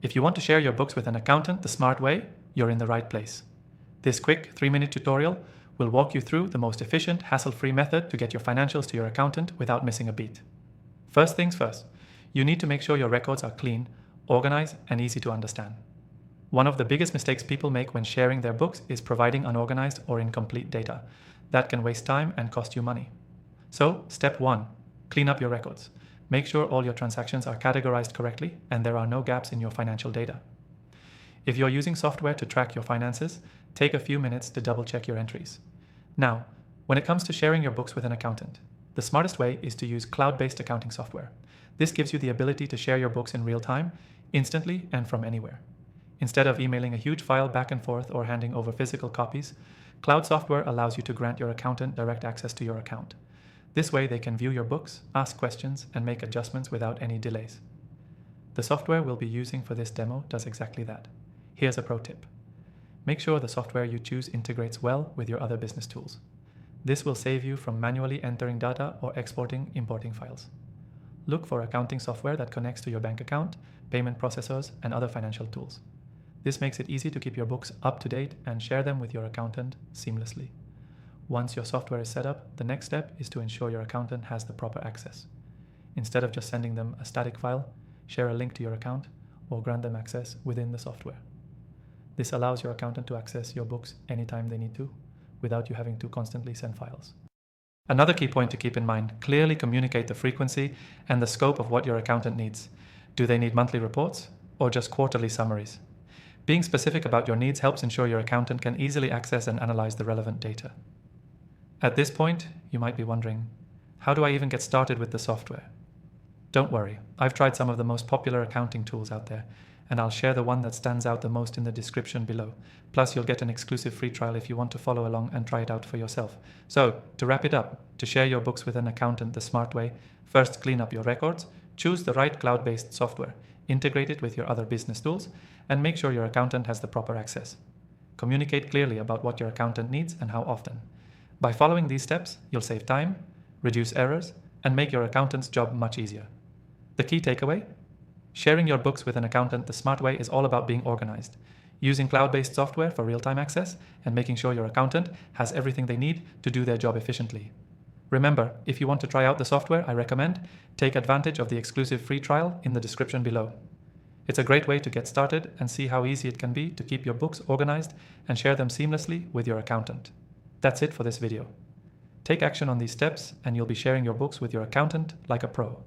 If you want to share your books with an accountant the smart way, you're in the right place. This quick 3-minute tutorial will walk you through the most efficient, hassle-free method to get your financials to your accountant without missing a beat. First things first, you need to make sure your records are clean, organized, and easy to understand. One of the biggest mistakes people make when sharing their books is providing unorganized or incomplete data. That can waste time and cost you money. So, step 1, clean up your records. Make sure all your transactions are categorized correctly and there are no gaps in your financial data. If you're using software to track your finances, take a few minutes to double-check your entries. Now, when it comes to sharing your books with an accountant, the smartest way is to use cloud-based accounting software. This gives you the ability to share your books in real time, instantly, and from anywhere. Instead of emailing a huge file back and forth or handing over physical copies, cloud software allows you to grant your accountant direct access to your account. This way they can view your books, ask questions, and make adjustments without any delays. The software we'll be using for this demo does exactly that. Here's a pro tip. Make sure the software you choose integrates well with your other business tools. This will save you from manually entering data or importing files. Look for accounting software that connects to your bank account, payment processors, and other financial tools. This makes it easy to keep your books up to date and share them with your accountant seamlessly. Once your software is set up, the next step is to ensure your accountant has the proper access. Instead of just sending them a static file, share a link to your account or grant them access within the software. This allows your accountant to access your books anytime they need to, without you having to constantly send files. Another key point to keep in mind, clearly communicate the frequency and the scope of what your accountant needs. Do they need monthly reports or just quarterly summaries? Being specific about your needs helps ensure your accountant can easily access and analyze the relevant data. At this point, you might be wondering, how do I even get started with the software? Don't worry, I've tried some of the most popular accounting tools out there, and I'll share the one that stands out the most in the description below. Plus, you'll get an exclusive free trial if you want to follow along and try it out for yourself. So, to wrap it up, to share your books with an accountant the smart way, first clean up your records, choose the right cloud-based software, integrate it with your other business tools, and make sure your accountant has the proper access. Communicate clearly about what your accountant needs and how often. By following these steps, you'll save time, reduce errors, and make your accountant's job much easier. The key takeaway? Sharing your books with an accountant the smart way is all about being organized, using cloud-based software for real-time access, and making sure your accountant has everything they need to do their job efficiently. Remember, if you want to try out the software I recommend, take advantage of the exclusive free trial in the description below. It's a great way to get started and see how easy it can be to keep your books organized and share them seamlessly with your accountant. That's it for this video. Take action on these steps and you'll be sharing your books with your accountant like a pro.